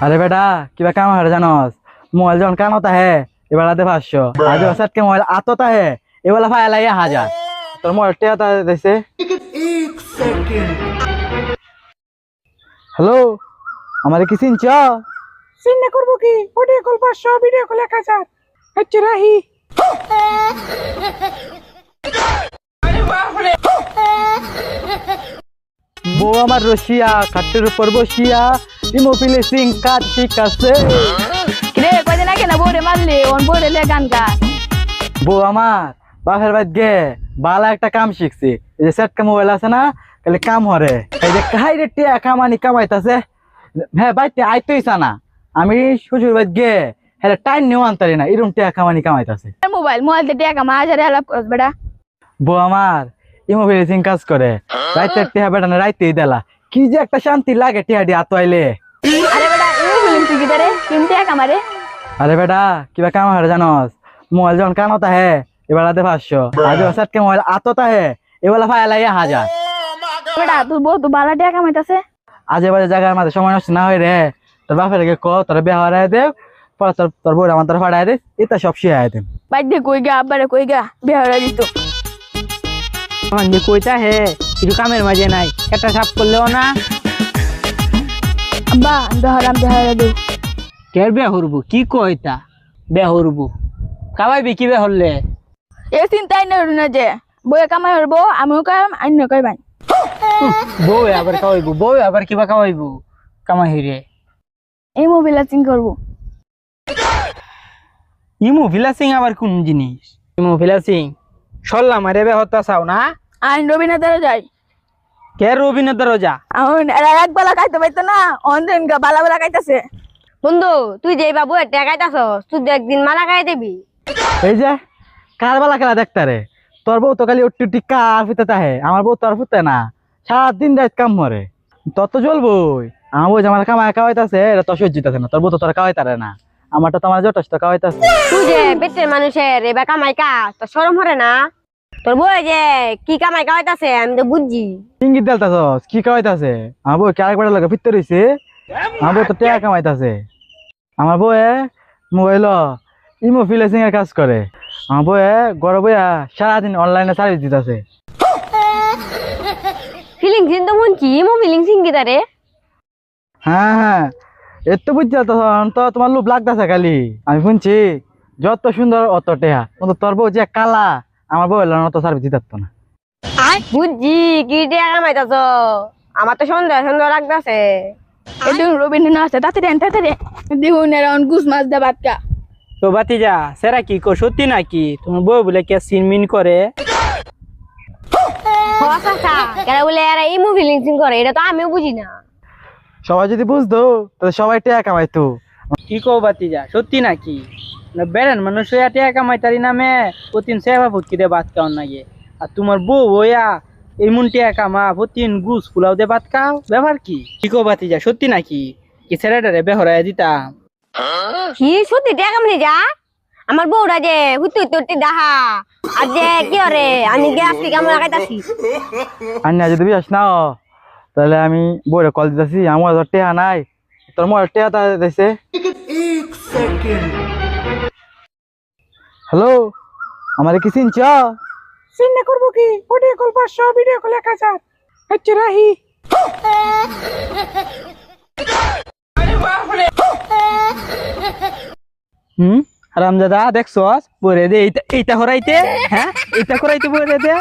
আরে বেটা কিবা কাম হারে জানস মোবাইল যখন কানতা হে এবেলা দে 500 আর যখন সেটকে মোবাইল আততা হে এবেলা ফাইলা 1000 তোর মোবাইল টেতা দিছে 1 সেকেন্ড। হ্যালো আমারে কি চিনছ? চিন্তা করবো কি? Audio call 500, video call 1000। আচ্ছা রাহি। বউ আমার রশিয়া খাটের উপর বসিয়া ইমোফিলে সিং কাট ঠিক আছে। কিরে কয়দিন আগে না বউরে মারলি ওন বউরে লে গান গা। বউ আমার বাপের বাড়ি গে বালা একটা কাম শিখছি। এই যে সেটকা মোবাইল আছে না খালি কাম হরে এই যে কাইরে টিয়া কামানি কামাইতাছে। হ্যাঁ বাইতে আইতেইছ না আমি শ্বশুর বাড়ি গে হ্যাঁ টাইম নিও আনতারি না এরকম টিয়া কামানি কামাইতাছে। মোবাইল তে টাকা মা হাজারে হেল্প করস বেটা। বউ আমার ইমোফিলে সিং কাজ করে রাইতে টিয়া বেটা না রাইতেই দেলা কি যে একটা শান্তি লাগে টিয়া ডি আতইলে। আরে বেটা এই ফিল্ম কি গিটারে ফিল্ম টাকা মারে। আরে বেটা কিবা কাম হারে জানস মোবাইল যখন কানতা হে এবেলা দে 500 আর যখন সেটকে মোবাইল আততা হে এবেলা ফাইলা 1000। বেটা তুই বউ তো বালা টাকা কামাইতাছে। আজে বাজে জায়গার মাঝে সময় নষ্ট না হয় রে তোর বাপের কে ক তোর বিয়া হরাই দে পরে তোর বউর আমার তোর ফাড়াই দে এটা সব শিয়াই দে। বাইদে কই গা আব্বারে কই গা বিয়া হরা দিত। আমার যে কইতা হে কিছু কামের মাঝে নাই, একটা সাপ করলেও না। আব্বা দহরাম দহরা দে। কের বে হরবো কি কইতা বে হরবো কাবাই বিকি বে হরলে এ চিন্তাই না যে বউয়ে কামাই হরবো আমিও কাম আইন কই ভাই। বউ আবার কাওয়াইবো, বউ আবার কিবা কাওয়াইবো কামাই হইরে। এই মোবাইল চিং করবো। ইমো ভিলাসিং আবার কোন জিনিস? ইমো ভিলাসিং সল্লা মারে বে হতা চাও না? আইন রবীন্দ্র যাই কে রবীন্দ্র দরজা এখন এরা এক বেলা খাইতে পাইতো না অনদিন বালা বেলা খাইতেছে। বন্ধু তুই যে বাবু টাকাইতাছস তুই একদিন মালা খাই দিবি। এই যে কার বেলা খেলা দেখতে রে তোর বউ তো খালি উঠি কার ফুতে তাহে আমার বউ তোর ফুতে না সারাদিন রাত কাম মরে তোর তো জ্বলবই। আমার বউ যে আমার কামায় কাওয়াইতাছে এটা তো সহ্যিতাছে না তোর বউ তো তোর কাওয়াইতারে না আমারটা তো আমার যথেষ্ট কাওয়াইতাছে। তুই যে পেটের মানুষের এবার কামাই কা তোর শরম হরে না? তোর বউ যে কি কামাই কামাইতাছে আমি তো বুঝছি। ইঙ্গিত দেলতাছস কি কাওয়াইতাছে আমার বউ কি আরেকবার লাগে ফিরতে রইছে। আমার বউ তো টাকা কামাইতাছে। আমার বউয়ে মোবাইল ইমোফিলেসিং এর কাজ করে। আমার বউয়ে গড় বইয়া সারাদিন অনলাইনে সার্ভিস দিতেছে। ফিলিং সিন তো মন কি মো ফিলিং সিন কি তারে? হ্যাঁ হ্যাঁ এর তো বুঝছি তখন তো তোমার লোভ লাগতেছে খালি। আমি শুনছি যত সুন্দর অত টেহা কিন্তু তোর বউ যে কালা আমার বউ এলাম অত সার্ভিস দিতে না। বুঝছি কি টাকা কামাইতাছ আমার তো সন্দেহ সন্দেহ লাগতাছে। এদিন রবীন্দ্র না আছে তাতে দেখুন এরাউন্ড গুস মাছ দা বাতকা। তো বাতিজা সেরা কি কো সত্যি নাকি তোমার বউ বলে কে সিনমিন করে? আচ্ছা কেন বলে এরা ইমো ফিলিং সিন করে এটা তো আমিও বুঝি না। সবাই যদি বুঝতো তাহলে সবাই টেহা কামাইতো। কি কো বাতিজা সত্যি নাকি? না বেড়ান মানুষ হইয়া টাকা কামাইতারি নামে প্রতিদিন সেবা ফুটকি দে ভাত খাওয়ার নাগে আর তোমার বউ হইয়া এমন টাকা কামা প্রতিদিন গুস ফুলাও দে ভাত খাও ব্যাপার কি? কি কো বাতিজা সত্যি নাকি কি ছেলেটারে বেহরাই দিতাম? কি সত্যি টাকা কামাই যা আমার বউরা যে হুতি হুতি ডাহা আর যে কি করে আমি গ্যাস থেকে আমরা লাগাইতাছি। আর না যদি বিয়াস না তাহলে আমি বউরে কল দিতেছি আমার তো টেহা নাই তোর মোবাইল টেহা তা দিছে 1 সেকেন্ড। হ্যালো আমারে কি চিনছ? চিন্তা করবো কি? Audio call 500, video call 1000। আচ্ছা রাহি। হারামজাদা দেখছস বরে দে এইটা হরাইতে হ্যাঁ এইটা করাইতে বরে দে